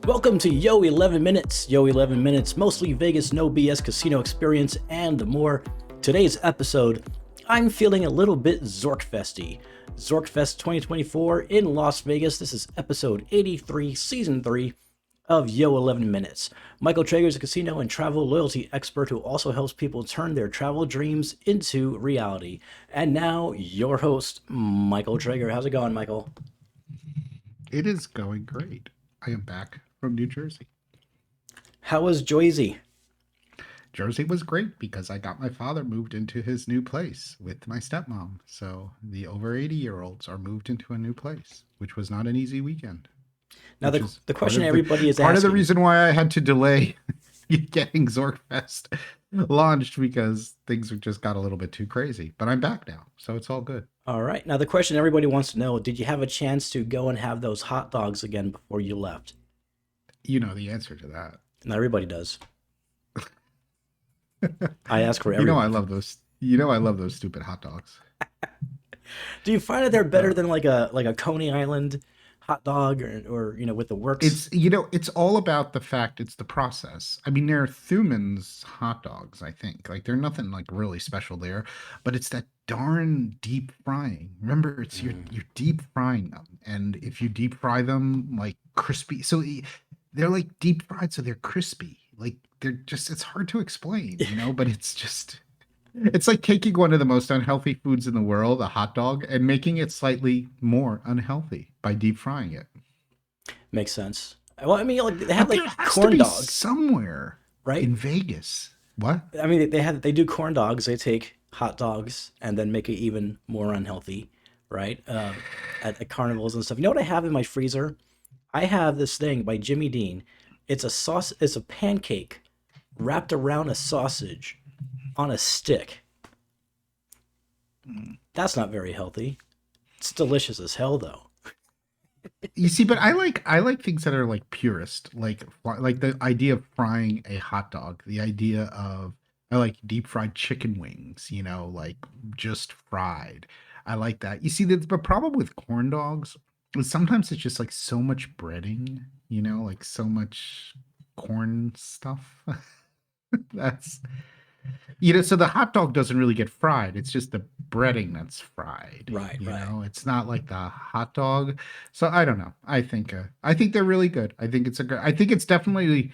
Welcome to Yo-11 Minutes. Yo-11 Minutes, mostly Vegas, no BS casino experience, and more. Today's episode, I'm feeling a little bit ZorkFesty. ZorkFest 2024 in Las Vegas. This is episode 83, season 3 of Yo-11 Minutes. Michael Traeger is a casino and travel loyalty expert who also helps people turn their travel dreams into reality. And now, your host, Michael Traeger. How's it going, Michael? It is going great. I am back from New Jersey. How was Jersey? Jersey was great because I got my father moved into his new place with my stepmom. So the over 80-year-olds are moved into a new place, which was not an easy weekend. Now, the question everybody is asking. Part of the reason why I had to delay getting ZorkFest launched because things just got a little bit too crazy. But I'm back now, so it's all good. All right. Now, the question everybody wants to know, did you have a chance to go and have those hot dogs again before you left? You know the answer to that. Not everybody does. I ask for everyone. I love those. I love those stupid hot dogs. Do you find that they're better than like a Coney Island hot dog or with the works? It's all about the fact it's the process. I mean, they're Thuman's hot dogs, I think. Like they're nothing like really special there, but it's that darn deep frying. Remember, it's you're deep frying them, and if you deep fry them like crispy, so they're like deep fried, so they're crispy. Like they're just, it's hard to explain, but it's like taking one of the most unhealthy foods in the world, a hot dog, and making it slightly more unhealthy by deep frying it. Makes sense. Well, I mean, like they have like has corn to be dogs somewhere, right? In Vegas. What? I mean, they do corn dogs. They take hot dogs and then make it even more unhealthy, right? At carnivals and stuff. You know what I have in my freezer? I have this thing by Jimmy Dean. It's a sauce. It's a pancake wrapped around a sausage on a stick. That's not very healthy. It's delicious as hell, though. You see, but I like things that are like purist, like the idea of frying a hot dog. The idea of I like deep fried chicken wings. Like just fried. I like that. You see, the problem with corn dogs is sometimes it's just like so much breading. Like so much corn stuff. That's so the hot dog doesn't really get fried. It's just the breading that's fried. Right. It's not like the hot dog. So I don't know. I think they're really good. I think it's definitely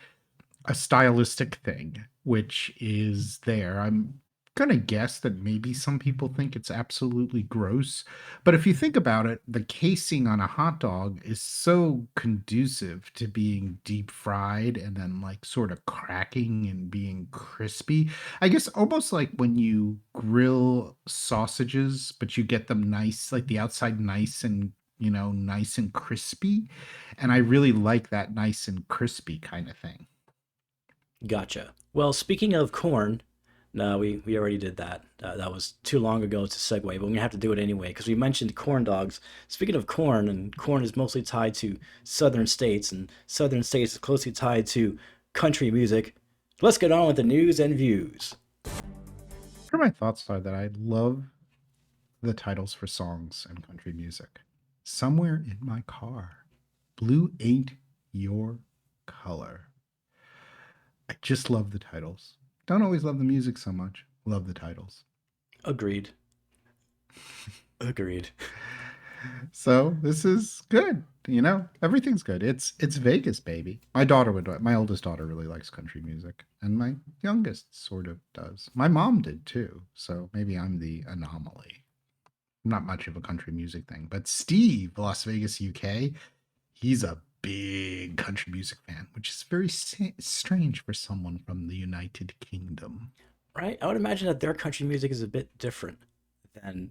a stylistic thing, which is there. I'm gonna guess that maybe some people think it's absolutely gross, but if you think about it, the casing on a hot dog is so conducive to being deep fried and then like sort of cracking and being crispy. I guess almost like when you grill sausages, but you get them nice, like the outside nice and nice and crispy, and I really like that nice and crispy kind of thing. Gotcha. Well, speaking of corn, no, we already did that. That was too long ago to segue, but we have to do it anyway because we mentioned corn dogs. Speaking of corn, and corn is mostly tied to southern states, and southern states is closely tied to country music. Let's get on with the news and views. My thoughts are that I love the titles for songs and country music. Somewhere in my car, blue ain't your color. I just love the titles. Don't always love the music so much. Love the titles. Agreed. So this is good. Everything's good. It's Vegas, baby. My oldest daughter really likes country music, and my youngest sort of does. My mom did too. So maybe I'm the anomaly. I'm not much of a country music thing, but Steve, Las Vegas, UK, he's a big country music fan, which is very strange for someone from the United Kingdom. Right? I would imagine that their country music is a bit different than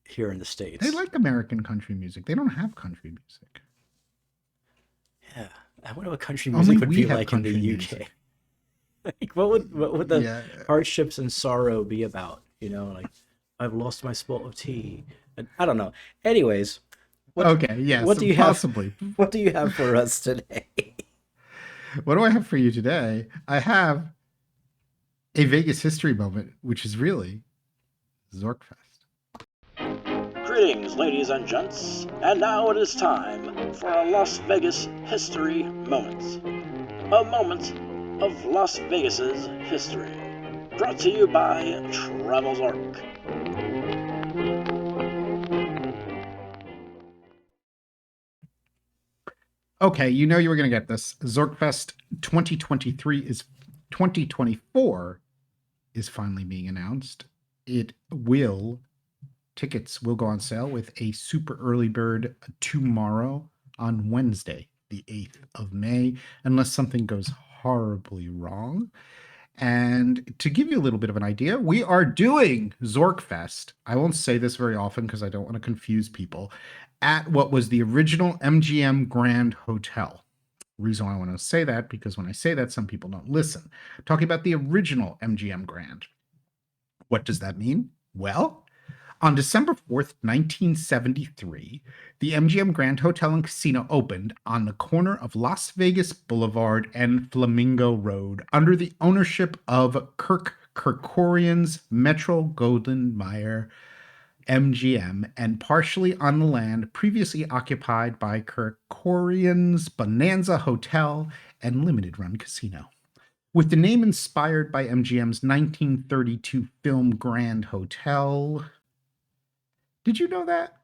here in the States. They like American country music. They don't have country music. Yeah. I wonder what country music would be like in the UK. Music. Like, what would the hardships and sorrow be about? Like, I've lost my spot of tea. And I don't know. Anyways. What do you What do you have for us today? What do I have for you today? I have a Vegas history moment, which is really ZorkFest. Greetings, ladies and gents, and now it is time for a Las Vegas History Moment. A moment of Las Vegas's history. Brought to you by Travel Zork. Okay, you know you were going to get this. ZorkFest 2024 is finally being announced. Tickets will go on sale with a super early bird tomorrow on Wednesday, the 8th of May, unless something goes horribly wrong. And to give you a little bit of an idea, we are doing ZorkFest. I won't say this very often because I don't want to confuse people, at what was the original MGM Grand Hotel. The reason why I want to say that, because when I say that, some people don't listen. I'm talking about the original MGM Grand. What does that mean? Well, on December 4th, 1973, the MGM Grand Hotel and Casino opened on the corner of Las Vegas Boulevard and Flamingo Road under the ownership of Kerkorian's Metro-Goldwyn-Mayer MGM and partially on the land previously occupied by Kerkorian's Bonanza Hotel and Limited Run Casino. With the name inspired by MGM's 1932 film Grand Hotel. Did you know that?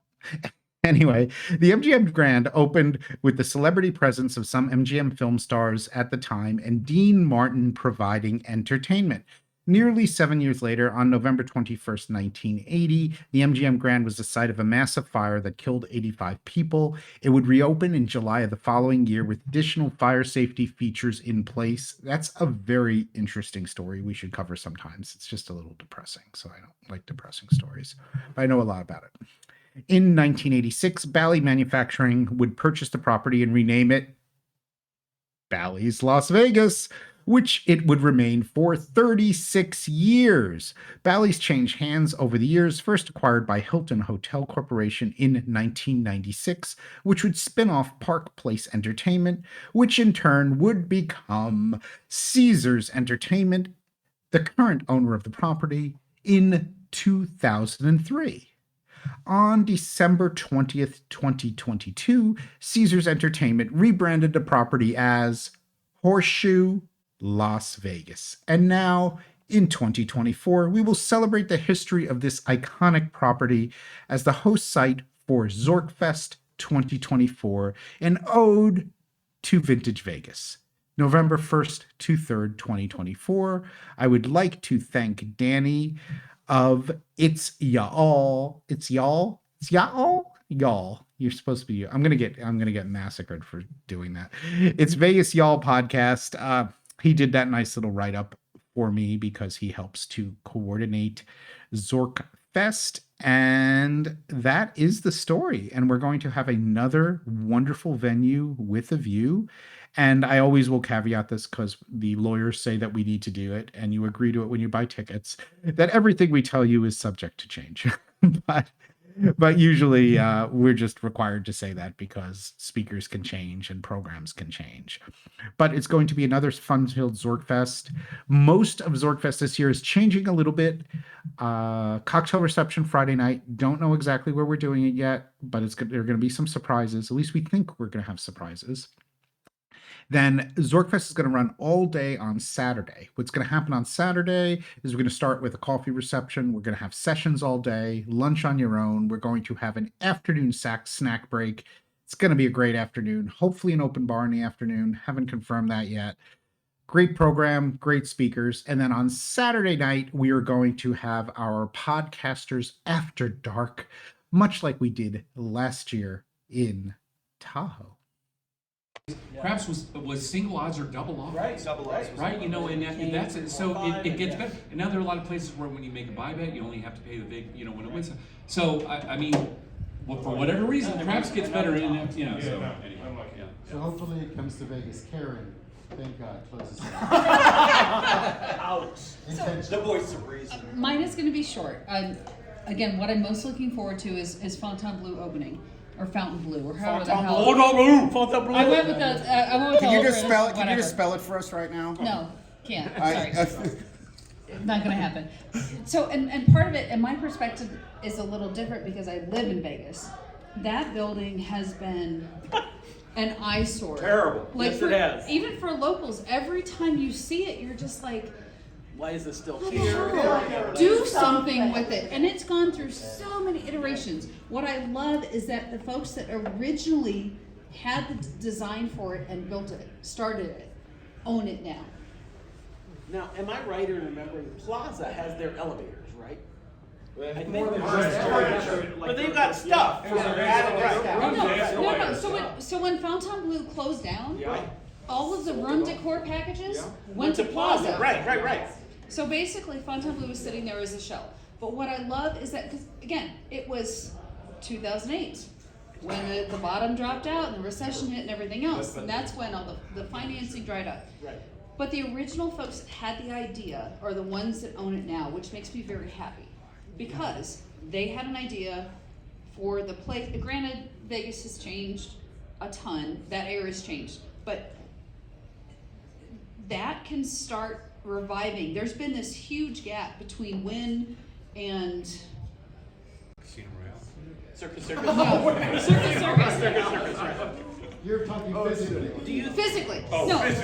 Anyway, the MGM Grand opened with the celebrity presence of some MGM film stars at the time and Dean Martin providing entertainment. Nearly 7 years later, on November 21st, 1980, the MGM Grand was the site of a massive fire that killed 85 people. It would reopen in July of the following year with additional fire safety features in place. That's a very interesting story we should cover sometimes. It's just a little depressing, so I don't like depressing stories, but I know a lot about it. In 1986, Bally Manufacturing would purchase the property and rename it Bally's Las Vegas, which it would remain for 36 years. Bally's changed hands over the years, first acquired by Hilton Hotel Corporation in 1996, which would spin off Park Place Entertainment, which in turn would become Caesars Entertainment, the current owner of the property, in 2003. On December 20th, 2022, Caesars Entertainment rebranded the property as Horseshoe Las Vegas. And now, in 2024, we will celebrate the history of this iconic property as the host site for ZorkFest 2024, an ode to vintage Vegas. November 1st to 3rd, 2024. I would like to thank Danny of It's Y'all. Y'all. You're supposed to be. I'm gonna get massacred for doing that. It's Vegas Y'all podcast. He did that nice little write up for me because he helps to coordinate ZorkFest, and that is the story. And we're going to have another wonderful venue with a view. And I always will caveat this because the lawyers say that we need to do it, and you agree to it when you buy tickets, that everything we tell you is subject to change. But usually we're just required to say that because speakers can change and programs can change. But it's going to be another fun-filled ZorkFest. Most of ZorkFest this year is changing a little bit. Cocktail reception Friday night. Don't know exactly where we're doing it yet, but there are going to be some surprises. At least we think we're going to have surprises. Then ZorkFest is going to run all day on Saturday. What's going to happen on Saturday is we're going to start with a coffee reception. We're going to have sessions all day, lunch on your own. We're going to have an afternoon snack break. It's going to be a great afternoon. Hopefully an open bar in the afternoon. Haven't confirmed that yet. Great program, great speakers. And then on Saturday night, we are going to have our Podcasters After Dark, much like we did last year in Tahoe. Craps was single odds or double odds. Right, double odds. Right, you know, and that's it. So it gets better. And now there are a lot of places where when you make a buy bet, you only have to pay the big, you know, when it wins. So I mean, well, for whatever reason, Craps gets better, and you know. So anyway, yeah. So hopefully it comes to Vegas. Keren, thank God, closes. Ouch. The voice of reason. Mine is going to be short. Again, what I'm most looking forward to is Fontaine Bleu opening. Or Fountain Blue, or however the hell. Fontaine Bleu. I went with the. Can you just spell it? Can you just spell it for us right now? No, can't. Sorry. not going to happen. So, and part of it, and my perspective is a little different because I live in Vegas. That building has been an eyesore. Terrible. Like Yes, for, it has. even for locals, every time you see it, you're just like, Why is this still what the here? hell? Do something with it. And it's gone through so many iterations. What I love is that the folks that originally had the design for it and built it, started it, own it now. Now, am I right in remembering Plaza has their elevators, right? I think but they've got stuff. No. So when Fontainebleau closed down, all of the room decor packages went to Plaza. Right. So basically, Fontainebleau was sitting there as a shell. But what I love is that, because again, it was 2008 when the bottom dropped out and the recession hit and everything else, and that's when all the financing dried up. Right. But the original folks that had the idea are the ones that own it now, which makes me very happy, because they had an idea for the place. Granted, Vegas has changed a ton. That area's changed, but that can start reviving. There's been this huge gap between Wynn and Casino Royale. Circus. Circus. You're talking physically. Do you Physically,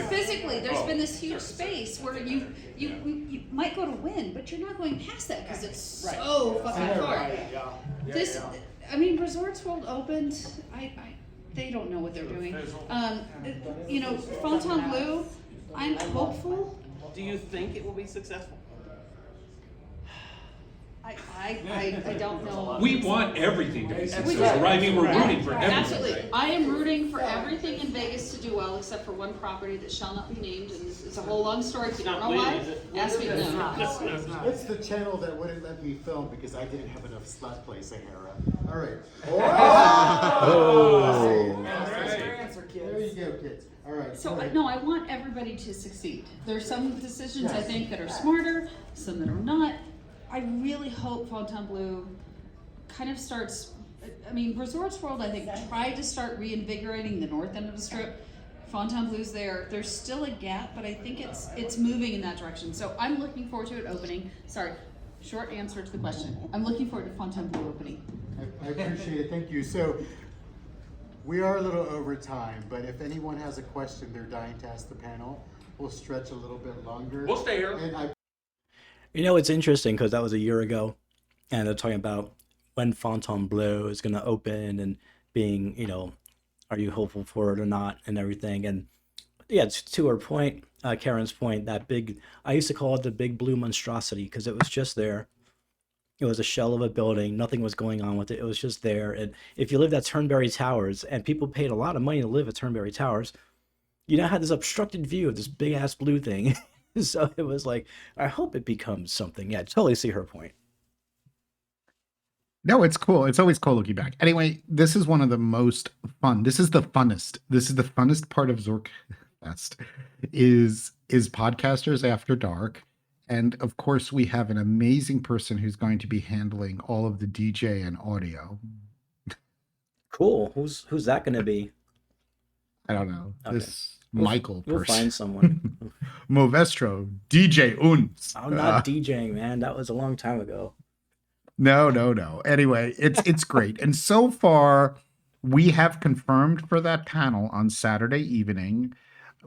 physically, there's been this huge space where you might go to Wynn, but you're not going past that because it's so fucking far. This, I mean, Resorts World opened. They don't know what they're doing. Fontainebleau. I'm hopeful. Do you think it will be successful? I don't know. We want everything to be We successful, do. right? I mean, we're rooting for everything. Absolutely. I am rooting for everything in Vegas to do well, except for one property that shall not be named, and it's a whole long story. If you don't know why, ask me. No. It's the channel that wouldn't let me film because I didn't have enough slot play, Sahara. All right. There you go, kids. All right. So no, I want everybody to succeed. There's some decisions I think that are smarter, some that are not. I really hope Fontainebleau kind of starts. I mean, Resorts World, I think, tried to start reinvigorating the north end of the strip. Fontainebleau's there. There's still a gap, but I think it's moving in that direction. So I'm looking forward to it opening. Sorry, short answer to the question. I'm looking forward to Fontainebleau opening. I appreciate it. Thank you. So we are a little over time, but if anyone has a question they're dying to ask the panel, we'll stretch a little bit longer. We'll stay here. And It's interesting because that was a year ago, and they're talking about when Fontainebleau is going to open and being, are you hopeful for it or not and everything. And yeah, to her point, Karen's point, I used to call it the big blue monstrosity because it was just there. It was a shell of a building. Nothing was going on with it. It was just there. And if you lived at Turnberry Towers, and people paid a lot of money to live at Turnberry Towers, you now had this obstructed view of this big ass blue thing. So it was like, I hope it becomes something. Yeah, I totally see her point. No, it's cool. It's always cool looking back. Anyway, this is one of the most fun. This is the funnest. This is the funnest part of ZorkFest is Podcasters After Dark. And of course, we have an amazing person who's going to be handling all of the DJ and audio. Cool. Who's that going to be? I don't know. Okay. This Michael We'll person. find someone. Movestro, DJ Uns. I'm not DJing, man. That was a long time ago. No. Anyway, it's great. And so far, we have confirmed for that panel on Saturday evening.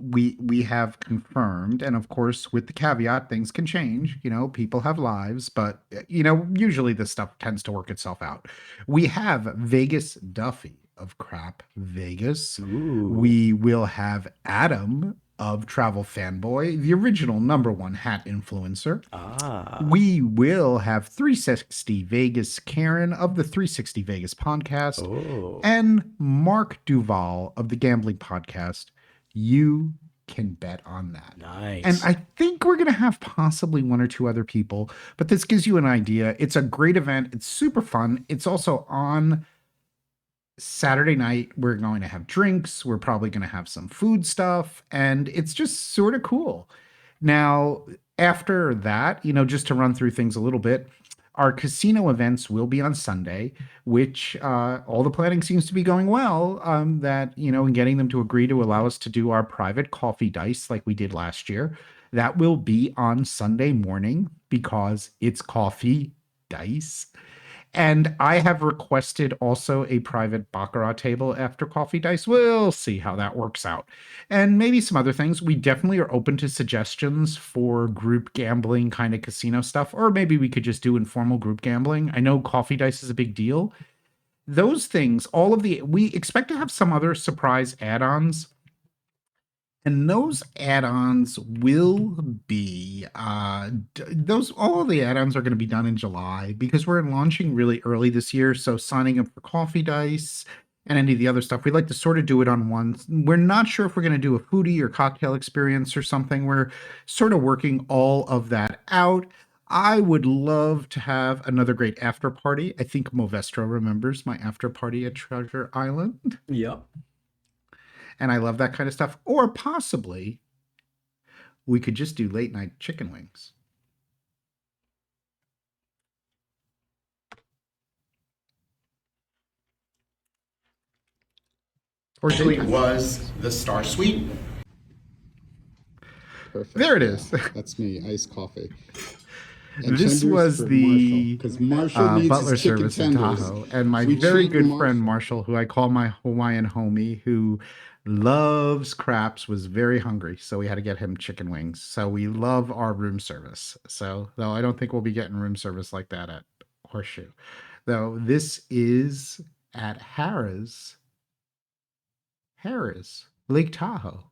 We have confirmed, and of course, with the caveat, things can change. People have lives, but usually this stuff tends to work itself out. We have Vegas Duffy of Crap Vegas. Ooh. We will have Adam of Travel Fanboy, the original #1 hat influencer. We will have 360 Vegas Keren of the 360 Vegas podcast, and Mark DeVol of the Gambling Podcast. You can bet on that. Nice. And I think we're going to have possibly one or two other people, but this gives you an idea. It's a great event. It's super fun. It's also on Saturday night. We're going to have drinks. We're probably going to have some food stuff, and it's just sort of cool. Now, after that, just to run through things a little bit, our casino events will be on Sunday, which all the planning seems to be going well, and getting them to agree to allow us to do our private coffee dice like we did last year. That will be on Sunday morning because it's coffee dice. And I have requested also a private baccarat table after coffee dice. We'll see how that works out. And maybe some other things. We definitely are open to suggestions for group gambling kind of casino stuff, or maybe we could just do informal group gambling. I know coffee dice is a big deal. Those things, we expect to have some other surprise add-ons. And those add-ons will be all of the add-ons are going to be done in July because we're launching really early this year. So signing up for coffee dice and any of the other stuff, we like to sort of do it on one. We're not sure if we're going to do a foodie or cocktail experience or something. We're sort of working all of that out. I would love to have another great after party. I think Movestro remembers my after party at Treasure Island. Yep. And I love that kind of stuff. Or possibly we could just do late night chicken wings. Or Actually daytime. was the Star Suite. Perfect. There it is. Yeah, that's me, iced coffee. And This tenders was for the because Marshall needs butler his chicken service in tenders. Tahoe. And my We very treat good friend Marshall, who I call my Hawaiian homie, who loves craps, was very hungry. So we had to get him chicken wings. So we love our room service. So though I don't think we'll be getting room service like that at Horseshoe. Though this is at Harrah's, Lake Tahoe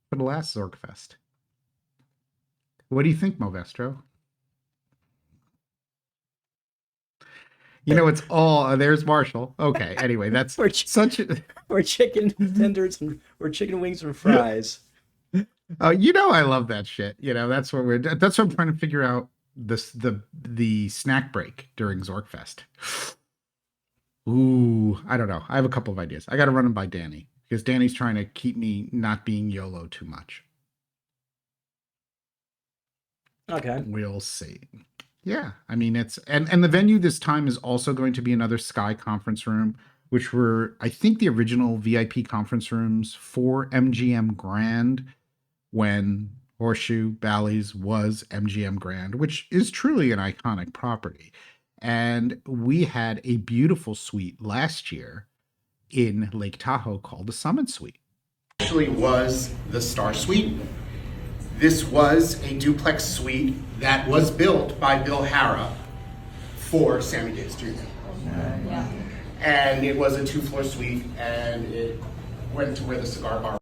for the last ZorkFest. What do you think, Movestro? You know, it's all there's Marshall. Okay, anyway, that's We're such a Or chicken tenders or chicken wings and fries. you know I love that shit. You know, that's what I'm trying to figure out the snack break during ZorkFest. Ooh, I don't know. I have a couple of ideas. I got to run them by Danny because Danny's trying to keep me not being YOLO too much. Okay. We'll see. Yeah, I mean it's and the venue this time is also going to be another Sky conference room, which were I think the original VIP conference rooms for MGM Grand when Horseshoe Bally's was MGM Grand, which is truly an iconic property. And we had a beautiful suite last year in Lake Tahoe called the Summit Suite. Actually was the Star Suite. This was a duplex suite that was built by Bill Harrah for Sammy Davis Jr. Yeah. And it was a 2-floor suite, and it went to where the cigar bar.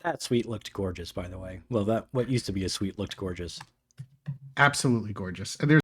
That suite looked gorgeous, by the way. Well, that what used to be a suite looked gorgeous. Absolutely gorgeous. And there's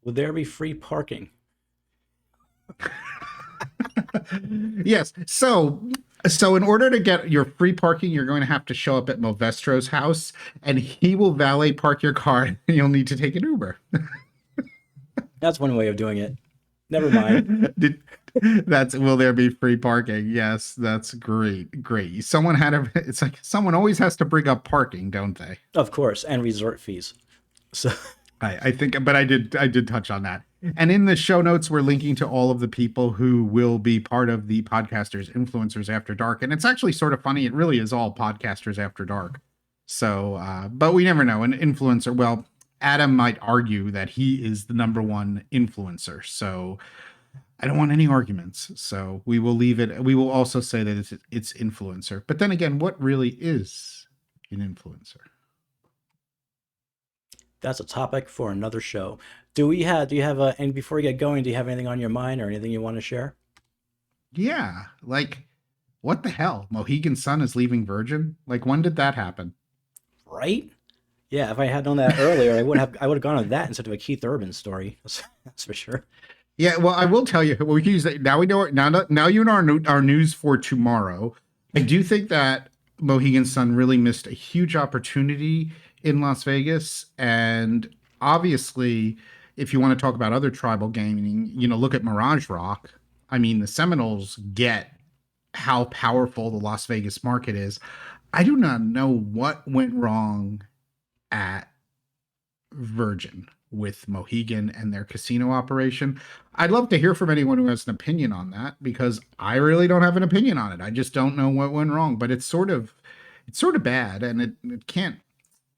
Will there be free parking? Yes. So in order to get your free parking, you're going to have to show up at Movestro's house, and he will valet park your car, and you'll need to take an Uber. That's one way of doing it. Never mind. Will there be free parking? Yes, that's great. Great. It's like someone always has to bring up parking, don't they? Of course, and resort fees. So I think, but I did touch on that. And in the show notes, we're linking to all of the people who will be part of the Podcasters Influencers After Dark. And it's actually sort of funny. It really is all Podcasters After Dark. So, but we never know. An influencer, well, Adam might argue that he is the number one influencer. So I don't want any arguments. So we will leave it. We will also say that it's influencer. But then again, what really is an influencer? that's a topic for another show. Do you have and before we get going, do you have anything on your mind or anything you want to share? Yeah, like what the hell? Mohegan Sun is leaving Virgin? Like when did that happen? Right? Yeah, if I had known that earlier, I would have gone on that instead of a Keith Urban story. That's for sure. Yeah, well, I will tell you. Well, we can use that now. We know now. You know our news for tomorrow. I do think that Mohegan Sun really missed a huge opportunity in Las Vegas, and obviously, if you want to talk about other tribal gaming, look at Mirage Rock. I mean, the Seminoles get how powerful the Las Vegas market is. I do not know what went wrong at Virgin with Mohegan and their casino operation. I'd love to hear from anyone who has an opinion on that, because I really don't have an opinion on it. I just don't know what went wrong, but it's sort of bad, and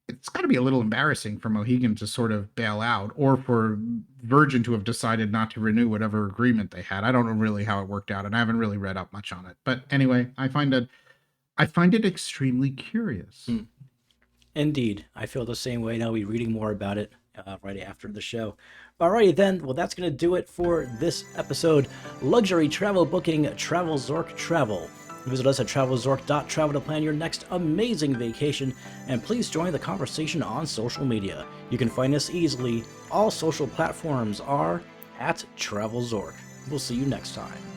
it's got to be a little embarrassing for Mohegan to sort of bail out, or for Virgin to have decided not to renew whatever agreement they had. I don't know really how it worked out, and I haven't really read up much on it. But anyway, I find it extremely curious. Indeed. I feel the same way. I'll be reading more about it right after the show. Alrighty then. Well, that's going to do it for this episode. Luxury travel booking, Travel Zork Travel. Visit us at travelzork.travel to plan your next amazing vacation, and please join the conversation on social media. You can find us easily. All social platforms are at TravelZork. We'll see you next time.